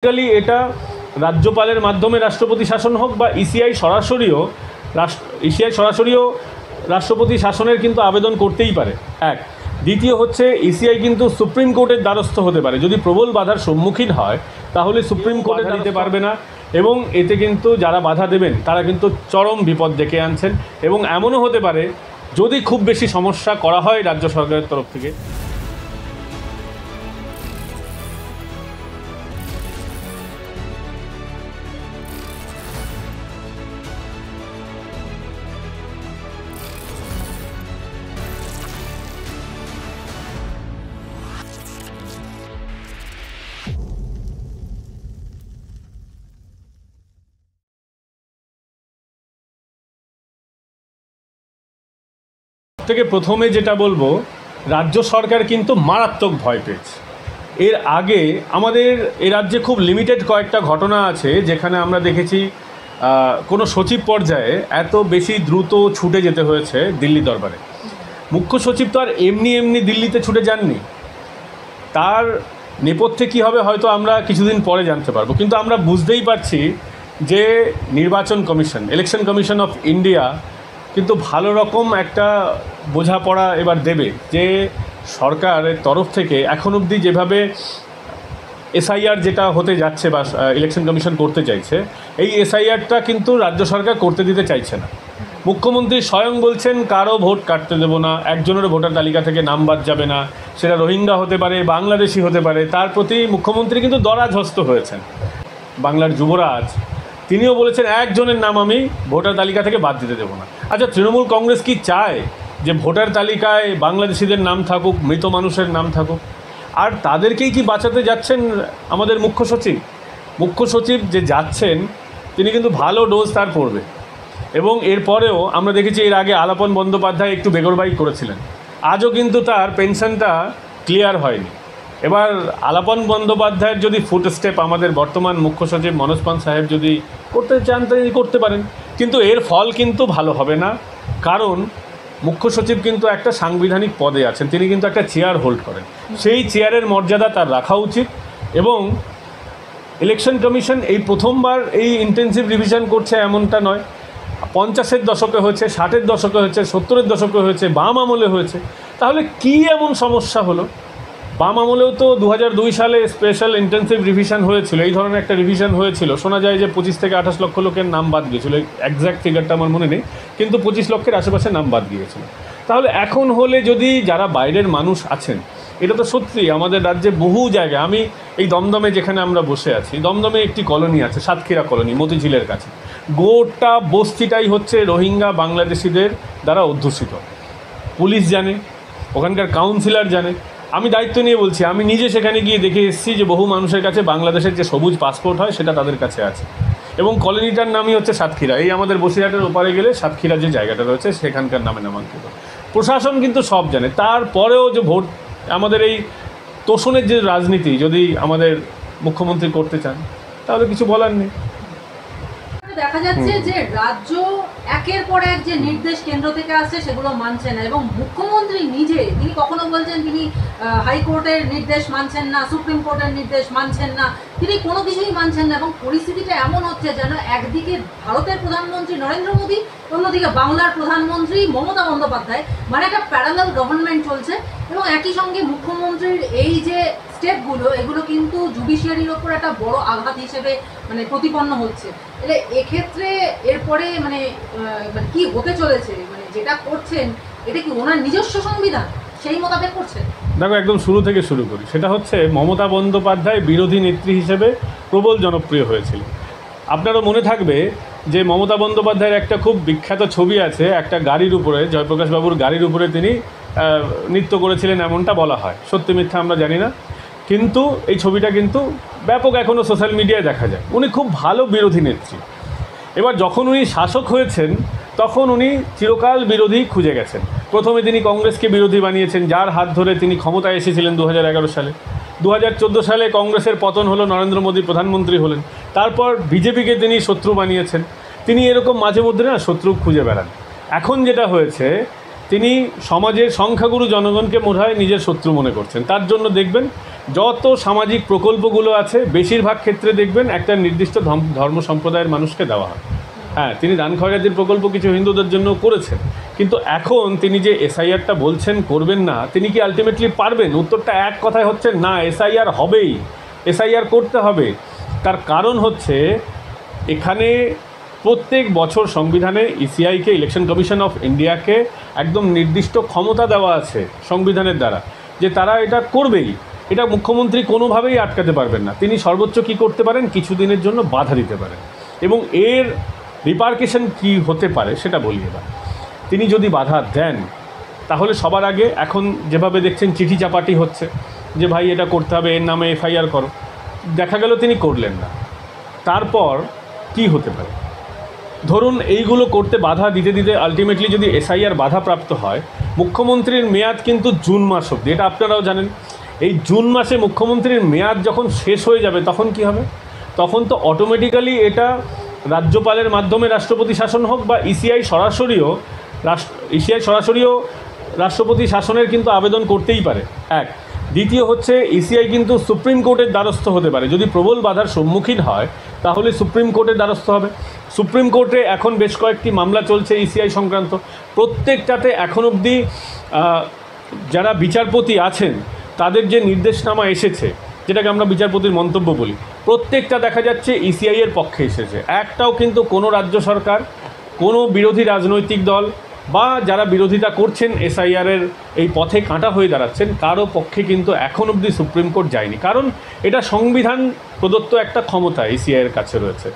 Basically এটা রাজ্যপালের মাধ্যমে রাষ্ট্রপতি শাসন হোক বা ইসিআই সরাসরিও রাষ্ট্রপতি শাসনের কিন্তু আবেদন করতেই পারে। এক, দ্বিতীয় হচ্ছে ইসিআই কিন্তু সুপ্রিম কোর্টের দ্বারস্থ হতে পারে। যদি প্রবল বাধার সম্মুখীন হয় তাহলে সুপ্রিম কোর্টে দিতে পারবে না, এবং এতে কিন্তু যারা বাধা দেবেন তারা কিন্তু চরম বিপদ ডেকে আনছেন। এবং এমনও হতে পারে যদি খুব বেশি সমস্যা করা হয় রাজ্য সরকারের তরফ থেকে, থেকে প্রথমে যেটা বলবো, রাজ্য সরকার কিন্তু মারাত্মক ভয় পেয়েছে। এর আগে আমাদের এ রাজ্যে খুব লিমিটেড কয়েকটা ঘটনা আছে যেখানে আমরা দেখেছি কোনো সচিব পর্যায়ে এত বেশি দ্রুত ছুটে যেতে হয়েছে দিল্লি দরবারে। মুখ্য সচিব তো আর এমনি এমনি দিল্লিতে ছুটে যাননি, তার নেপথ্যে কী হবে হয়তো আমরা কিছুদিন পরে জানতে পারবো। কিন্তু আমরা বুঝতেই পারছি যে নির্বাচন commission, election commission of India কিন্তু ভালো রকম একটা বোঝাপড়া এবার দেবে যে সরকারের তরফ থেকে এখন অবধি যেভাবে এসআইআর যেটা হতে যাচ্ছে বা ইলেকশন কমিশন করতে চাইছে, এই এসআইআরটা কিন্তু রাজ্য সরকার করতে দিতে চাইছে না। মুখ্যমন্ত্রী স্বয়ং বলছেন কারো ভোট কাটতে দেবো না, একজনেরও ভোটার তালিকা থেকে নাম বাদ যাবে না, সেটা রোহিঙ্গা হতে পারে, বাংলাদেশি হতে পারে। তার প্রতি মুখ্যমন্ত্রী কিন্তু দরাজহস্ত হয়েছেন। বাংলার যুবরাজ তিনিও বলেছেন একজনের নাম আমি ভোটার তালিকা থেকে বাদ দিতে দেবো না। আচ্ছা, তৃণমূল কংগ্রেস কি চায় যে ভোটার তালিকায় বাংলাদেশিদের নাম থাকুক, মৃত মানুষের নাম থাকুক? আর তাদেরকেই কি বাঁচাতে যাচ্ছেন আমাদের মুখ্য সচিব? মুখ্য সচিব যে যাচ্ছেন তিনি কিন্তু ভালো ডোজ তার পড়বে। এবং এরপরেও আমরা দেখেছি এর আগে আলাপন বন্দ্যোপাধ্যায় একটু বেগরবাই করেছিলেন, আজও কিন্তু তার পেনশনটা ক্লিয়ার হয়নি। এবার আলাপন বন্দ্যোপাধ্যায়ের যদি ফুট স্টেপ আমাদের বর্তমান মুখ্য সচিব মনোজ পান সাহেব যদি করতে চান তিনি করতে পারেন, কিন্তু এর ফল কিন্তু ভালো হবে না। কারণ মুখ্য সচিব কিন্তু একটা সাংবিধানিক পদে আছেন, তিনি কিন্তু একটা চেয়ার হোল্ড করেন, সেই চেয়ারের মর্যাদা তার রাখা উচিত। এবং ইলেকশন কমিশন এই প্রথমবার এই ইন্টেন্সিভ রিভিশন করছে এমনটা নয়, 50-এর দশকে হয়েছে, 60-এর দশকে হয়েছে, 70-এর দশকে হয়েছে, বাম আমলে হয়েছে। তাহলে কি এমন সমস্যা হলো? বাম আমলেও তো 2002 সালে স্পেশাল ইন্টেন্সিভ রিভিশন হয়েছিল, এই ধরনের একটা রিভিশন হয়েছিল। শোনা যায় যে 25 থেকে 28 লক্ষ লোকের নাম বাদ গিয়েছিল, একজ্যাক্ট ফিগারটা আমার মনে নেই, কিন্তু 25 লক্ষের আশেপাশে নাম বাদ গিয়েছিল। তাহলে এখন হলে যদি যারা বাইরের মানুষ আছেন, এটা তো সত্যি আমাদের রাজ্যে বহু জায়গায়, আমি এই দমদমে যেখানে আমরা বসে আছি, দমদমে একটি কলোনি আছে সাতক্ষীরা কলোনি, মতিঝিলের কাছে। গোটা বস্তিটাই হচ্ছে রোহিঙ্গা বাংলাদেশিদের দ্বারা অধ্যুষিত। পুলিশ জানে, ওখানকার কাউন্সিলর জানে। আমি দায়িত্ব নিয়ে বলছি, আমি নিজে সেখানে গিয়ে দেখে এসেছি যে বহু মানুষের কাছে বাংলাদেশের যে সবুজ পাসপোর্ট হয় সেটা তাদের কাছে আছে। এবং কলোনিটার নামই হচ্ছে সাতক্ষীরা। এই আমাদের বসিরহাটের ওপারে গেলে সাতক্ষীরা যে জায়গাটা রয়েছে সেখানকার নামে নামাঙ্কিত। প্রশাসন কিন্তু সব জানে, তারপরেও যে ভোট আমাদের এই তোষণের যে রাজনীতি যদি আমাদের মুখ্যমন্ত্রী করতে চান তাহলে কিছু বলার নেই। দেখা যাচ্ছে যে রাজ্য একের পর এক যে নির্দেশ কেন্দ্র থেকে আসছে সেগুলো মানছে না, এবং মুখ্যমন্ত্রী নিজে তিনি কখনো বলছেন তিনি হাইকোর্টের নির্দেশ মানছেন না, সুপ্রিম কোর্টের নির্দেশ মানছেন না, তিনি কোনো কিছুই মানছেন না। এবং পরিস্থিতিটা এমন হচ্ছে যেন একদিকে ভারতের প্রধানমন্ত্রী নরেন্দ্র মোদী, অন্যদিকে বাংলার প্রধানমন্ত্রী মমতা বন্দ্যোপাধ্যায়, মানে একটা প্যারালাল গভর্নমেন্ট চলছে। এবং একই সঙ্গে মুখ্যমন্ত্রীর এই যে স্টেপগুলো, এগুলো কিন্তু জুডিশিয়ারির ওপর একটা বড় আঘাত হিসেবে মানে প্রতিপন্ন হচ্ছে। એટલે এক্ষেত্রে এরপরে মানে কি হতে চলেছে, মানে যেটা করছেন এটা কি ওনার নিজস্ব সংবিধান সেই মোতাবেক করছেন? দেখো, একদম শুরু থেকে শুরু করি। সেটা হচ্ছে মমতা বন্দ্যোপাধ্যায় বিরোধী নেত্রী হিসেবে প্রবল জনপ্রিয় হয়েছিল। আপনারও মনে থাকবে যে মমতা বন্দ্যোপাধ্যায়ের একটা খুব বিখ্যাত ছবি আছে, একটা গাড়ির উপরে, জয়প্রকাশ বাবুর গাড়ির উপরে তিনি নৃত্য করেছিলেন এমনটা বলা হয়, সত্যি মিথ্যা আমরা জানি না, কিন্তু এই ছবিটা কিন্তু ব্যাপক এখনও সোশ্যাল মিডিয়ায় দেখা যায়। উনি খুব ভালো বিরোধী নেত্রী। এবার যখন উনি শাসক হয়েছেন তখন উনি চিরকাল বিরোধী খুঁজে গেছেন। প্রথমে তিনি কংগ্রেসকে বিরোধী বানিয়েছেন, যার হাত ধরে তিনি ক্ষমতায় এসেছিলেন 2011 সালে। 2014 সালে কংগ্রেসের পতন হলো, নরেন্দ্র মোদী প্রধানমন্ত্রী হলেন। তারপর বিজেপিকে তিনি শত্রু বানিয়েছেন। তিনি এরকম মাঝে মধ্যে না শত্রু খুঁজে বেড়ান। এখন যেটা হয়েছে তিনি সমাজের সংখ্যাগুরু জনগণকে মনে হয় নিজের শত্রু মনে করছেন। তার জন্য দেখবেন যত সামাজিক প্রকল্পগুলো আছে বেশিরভাগ ক্ষেত্রে দেখবেন একটা নির্দিষ্ট ধর্ম সম্প্রদায়ের মানুষকে দেওয়া হয়। হ্যাঁ, তিনি দান খয়রাতির প্রকল্প কিছু হিন্দুদের জন্য করেছেন, কিন্তু এখন তিনি যে এসআইআরটা বলছেন করবেন না, তিনি কি আলটিমেটলি পারবেন? উত্তরটা এক কথায় হচ্ছে না, এসআইআর হবেই, এসআইআর করতে হবে। তার কারণ হচ্ছে এখানে প্রত্যেক বছর সংবিধানে ইসিআইকে, ইলেকশন কমিশন অফ ইন্ডিয়াকে একদম নির্দিষ্ট ক্ষমতা দেওয়া আছে সংবিধানের দ্বারা যে তারা এটা করবেই। এটা মুখ্যমন্ত্রী কোনোভাবেই আটকাতে পারবেন না। তিনি সর্বোচ্চ কী করতে পারেন? কিছুদিনের জন্য বাধা দিতে পারেন। এবং এর রিপারকেশন কী হতে পারে সেটা বলি এবার। তিনি যদি বাধা দেন তাহলে সবার আগে এখন যেভাবে দেখছেন চিঠি চাপাটি হচ্ছে যে ভাই এটা করতে হবে, এর নামে এফআইআর করো। দেখা গেল তিনি করলেন না, তারপর কি হতে পারে? ধরুন এইগুলো করতে বাধা দিতে দিতে আলটিমেটলি যদি এসআইআর বাধাপ্রাপ্ত হয়, মুখ্যমন্ত্রীর মেয়াদ কিন্তু জুন মাস অবধি, এটা আপনারাও জানেন। এই জুন মাসে মুখ্যমন্ত্রীর মেয়াদ যখন শেষ হয়ে যাবে তখন কি হবে? তখন তো অটোমেটিক্যালি এটা রাজ্যপালের মাধ্যমে রাষ্ট্রপতি শাসন হোক বা ইসিআই সরাসরিও রাষ্ট্রপতি শাসনের কিন্তু আবেদন করতেই পারে। এক। দ্বিতীয় হচ্ছে ইসিআই কিন্তু সুপ্রিম কোর্টের দ্বারস্থ হতে পারে। যদি প্রবল বাধার সম্মুখীন হয় তাহলে সুপ্রিম কোর্টের দ্বারস্থ হবে। সুপ্রিম কোর্টে এখন বেশ কয়েকটি মামলা চলছে ইসিআই সংক্রান্ত, প্রত্যেকটাতে এখন অবধি যারা বিচারপতি আছেন তাদের যে নির্দেশনামা এসেছে, যেটাকে আমরা বিচারপতির মন্তব্য বলি, প্রত্যেকটা দেখা যাচ্ছে ইসিআইয়ের পক্ষে এসেছে। একটাও কিন্তু কোনো রাজ্য সরকার, কোনো বিরোধী রাজনৈতিক দল বা যারা বিরোধিতা করছেন এসআইআরের এই পথে কাঁটা হয়ে দাঁড়াচ্ছেন, কারো পক্ষে কিন্তু এখন অবধি সুপ্রিম কোর্ট যায়নি। কারণ এটা সংবিধান প্রদত্ত একটা ক্ষমতা ইসিআইয়ের কাছে রয়েছে।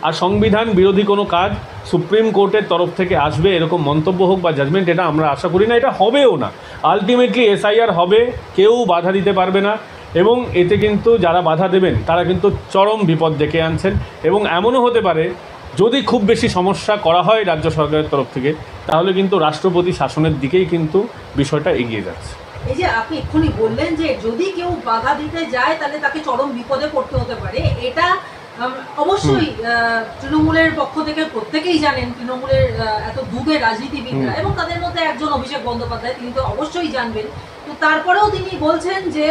আর সংবিধান বিরোধী কোনো কাজ সুপ্রিম কোর্টের তরফ থেকে আসবে এরকম মন্তব্য হোক বা জাজমেন্ট, এটা আমরা আশা করি না, এটা হবেও না। আলটিমেটলি এসআইআর হবে, কেউ বাধা দিতে পারবে না। এবং এতে কিন্তু যারা বাধা দেবেন তারা কিন্তু চরম বিপদ ডেকে আনছেন। এবং এমনও হতে পারে যদি খুব বেশি সমস্যা করা হয় রাজ্য সরকারের তরফ থেকে, তাহলে কিন্তু রাষ্ট্রপতি শাসনের দিকেই কিন্তু বিষয়টা এগিয়ে যাচ্ছে। এই যে আপনি এক্ষুনি বললেন যে যদি কেউ বাধা দিতে যায় তাহলে তাকে চরম বিপদে পড়তে হতে পারে, এটা অবশ্যই তৃণমূলের পক্ষ থেকে প্রত্যেকেই জানেন। তৃণমূলের এত যুগের রাজনীতিবিদরা এবং তাদের মধ্যে একজন অভিষেক বন্দ্যোপাধ্যায়, তিনি তো অবশ্যই জানবেন। তো তারপরেও তিনি বলছেন যে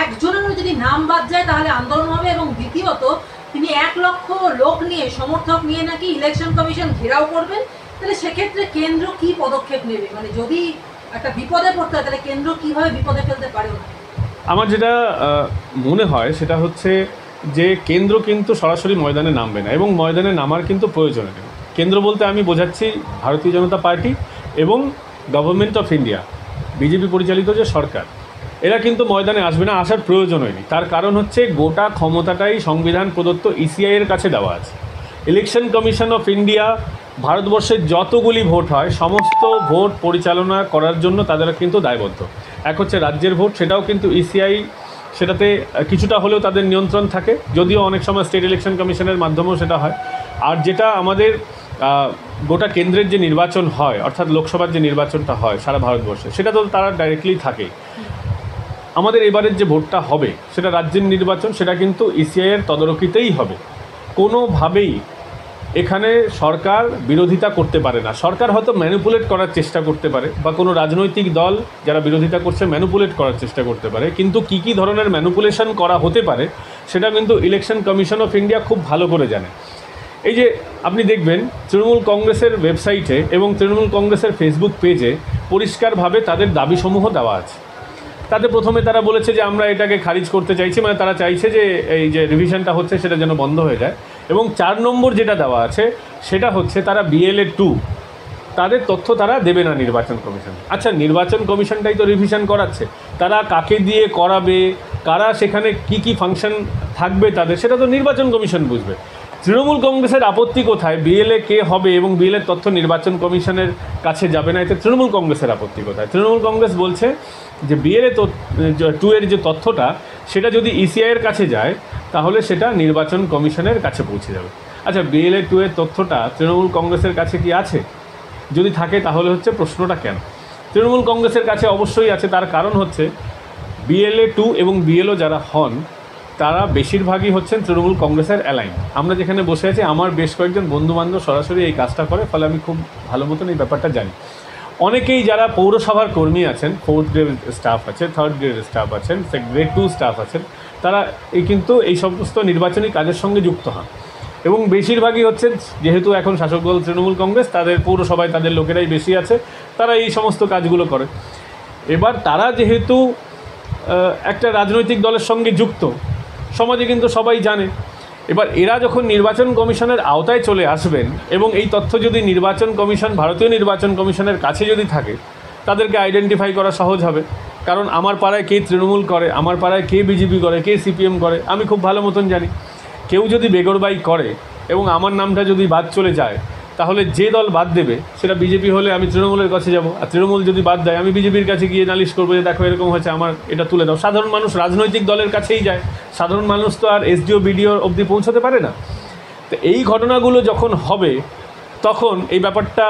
একজনেরও যদি নাম বাদ যায় তাহলে আন্দোলন হবে। এবং দ্বিতীয়ত তিনি 1 লক্ষ লোক নিয়ে, সমর্থক নিয়ে নাকি ইলেকশন কমিশন ঘেরাও করবেন। তাহলে সেক্ষেত্রে কেন্দ্র কি পদক্ষেপ নেবে? মানে যদি একটা বিপদে পড়তে হয় তাহলে কেন্দ্র কিভাবে বিপদে ফেলতে পারে? আমার যেটা মনে হয় সেটা হচ্ছে যে কেন্দ্র কিন্তু সরাসরি ময়দানে নামবে না, এবং ময়দানে নামার কিন্তু প্রয়োজন নেই। কেন্দ্র বলতে আমি বোঝাচ্ছি ভারতীয় জনতা পার্টি এবং গভর্নমেন্ট অফ ইন্ডিয়া, বিজেপি পরিচালিত যে সরকার, এরা কিন্তু ময়দানে আসবে না, আসার প্রয়োজন হয়নি। তার কারণ হচ্ছে গোটা ক্ষমতাটাই সংবিধান প্রদত্ত ইসিআইয়ের কাছে দেওয়া আছে। ইলেকশন কমিশন অফ ইন্ডিয়া ভারতবর্ষের যতগুলি ভোট হয় সমস্ত ভোট পরিচালনা করার জন্য তাদের কিন্তু দায়বদ্ধ। এক হচ্ছে রাজ্যের ভোট, সেটাও কিন্তু ইসিআই, সেটাতে কিছুটা হলেও তাদের নিয়ন্ত্রণ থাকে, যদিও অনেক সময় স্টেট ইলেকশন কমিশনের মাধ্যমেও সেটা হয়। আর যেটা আমাদের গোটা কেন্দ্রের যে নির্বাচন হয়, অর্থাৎ লোকসভার যে নির্বাচনটা হয় সারা ভারতবর্ষে, সেটা তো তারা ডাইরেক্টলি থাকে। আমাদের এবারের যে ভোটটা হবে সেটা রাজ্যের নির্বাচন, সেটা কিন্তু ইসিআইয়ের তদারকিতেই হবে। কোনোভাবেই এখানে সরকার বিরোধিতা করতে পারে না। সরকার হয়তো ম্যানিপুলেট করার চেষ্টা করতে পারে, বা কোনো রাজনৈতিক দল যারা বিরোধিতা করছে ম্যানিপুলেট করার চেষ্টা করতে পারে, কিন্তু কী ধরনের ম্যানিপুলেশন করা হতে পারে সেটা কিন্তু ইলেকশন কমিশন অফ ইন্ডিয়া খুব ভালো করে জানে। এই যে আপনি দেখবেন তৃণমূল কংগ্রেসের ওয়েবসাইটে এবং তৃণমূল কংগ্রেসের ফেসবুক পেজে পরিষ্কারভাবে তাদের দাবিসমূহ দেওয়া আছে। তাতে প্রথমে তারা বলেছে যে আমরা এটাকে খারিজ করতে চাইছি, মানে তারা চাইছে যে এই যে রিভিশনটা হচ্ছে সেটা যেন বন্ধ হয়ে যায়। এবং 4 নম্বর যেটা দেওয়া আছে সেটা হচ্ছে তারা BLA 2 তাদের তথ্য তারা দেবে না নির্বাচন কমিশন। আচ্ছা, নির্বাচন কমিশনটাই তো রিভিশন করাচ্ছে, তারা কাকে দিয়ে করাবে, কারা সেখানে কি ফাংশন থাকবে তাদের, সেটা তো নির্বাচন কমিশন বুঝবে। তৃণমূল কংগ্রেসের আপত্তি কোথায়? BLA কে হবে এবং BLA তথ্য নির্বাচন কমিশনের কাছে যাবে না, এতে তৃণমূল কংগ্রেসের আপত্তি কোথায়? তৃণমূল কংগ্রেস বলছে যে BLA 2 এর যে তথ্যটা সেটা যদি ইসিআইয়ের কাছে যায় তাহলে সেটা নির্বাচন কমিশনের কাছে পৌঁছে যাবে। আচ্ছা, BLA 2 এর তথ্যটা তৃণমূল কংগ্রেসের কাছে কি আছে? যদি থাকে তাহলে হচ্ছে প্রশ্নটা কেন? তৃণমূল কংগ্রেসের কাছে অবশ্যই আছে। তার কারণ হচ্ছে BLA 2 এবং BLO যারা হন তারা বেশিরভাগই হচ্ছেন তৃণমূল কংগ্রেসের অ্যালাইন। আমরা যেখানে বসে আছি আমার বেশ কয়েকজন বন্ধুবান্ধব সরাসরি এই কাজটা করে, ফলে আমি খুব ভালো মতন এই ব্যাপারটা জানি। অনেকেই যারা পৌরসভার কর্মী আছেন, 4th গ্রেড স্টাফ আছে, 3rd গ্রেড স্টাফ আছেন, গ্রেড 2 স্টাফ আছেন, তারা কিন্তু এই সমস্ত নির্বাচনী কাজের সঙ্গে যুক্ত হন এবং বেশিরভাগই হচ্ছে, যেহেতু এখন শাসক দল তৃণমূল কংগ্রেস, তাদের পৌরসভায় তাদের লোকেরাই বেশি আছে, তারা এই সমস্ত কাজগুলো করে। এবার তারা যেহেতু একটা রাজনৈতিক দলের সঙ্গে যুক্ত, সমাজে কিন্তু সবাই জানে। এবার এরা যখন নির্বাচন কমিশনের আওতায় চলে আসবেন এবং এই তথ্য যদি নির্বাচন কমিশন, ভারতীয় নির্বাচন কমিশনের কাছে যদি থাকে, তাদেরকে আইডেন্টিফাই করা সহজ হবে। কারণ আমার পাড়ায় কে তৃণমূল করে, আমার পাড়ায় কে বিজেপি করে, কে সিপিএম করে, আমি খুব ভালো মতন জানি। কেউ যদি বেগরবাই করে এবং আমার নামটা যদি বাদ চলে যায়, তাহলে যে দল বাদ দেবে সেটা বিজেপি হলে আমি তৃণমূলের কাছে যাব, আর তৃণমূল যদি বাদ দেয় আমি বিজেপির কাছে গিয়ে নালিশ করবো যে দেখো এরকম হয়েছে, আমার এটা তুলে দাও। সাধারণ মানুষ রাজনৈতিক দলের কাছেই যায়, সাধারণ মানুষ তো আর এসডিও বিডিও অবধি পৌঁছতে পারে না। তো এই ঘটনাগুলো যখন হবে, তখন এই ব্যাপারটা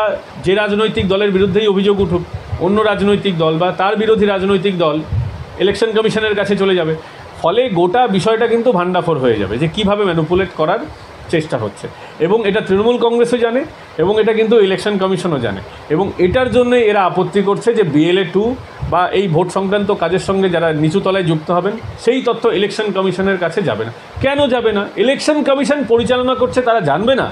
যে রাজনৈতিক দলের বিরুদ্ধেই অভিযোগ উঠুক, অন্য রাজনৈতিক দল বা তার বিরোধী রাজনৈতিক দল ইলেকশন কমিশনের কাছে চলে যাবে। ফলে গোটা বিষয়টা কিন্তু ভান্ডাফোর হয়ে যাবে যে কীভাবে ম্যানিপুলেট করার চেষ্টা হচ্ছে, এবং এটা তৃণমূল কংগ্রেসও জানে এবং এটা কিন্তু ইলেকশন কমিশনও জানে, এবং এটার জন্য এরা আপত্তি করছে যে BLA 2 বা এই ভোট সংক্রান্ত কাজের সঙ্গে যারা নিচু তলায় যুক্ত হবেন সেই তথ্য ইলেকশন কমিশনের কাছে যাবে না। কেন যাবে না? ইলেকশন কমিশন পরিচালনা করছে, তারা জানবে না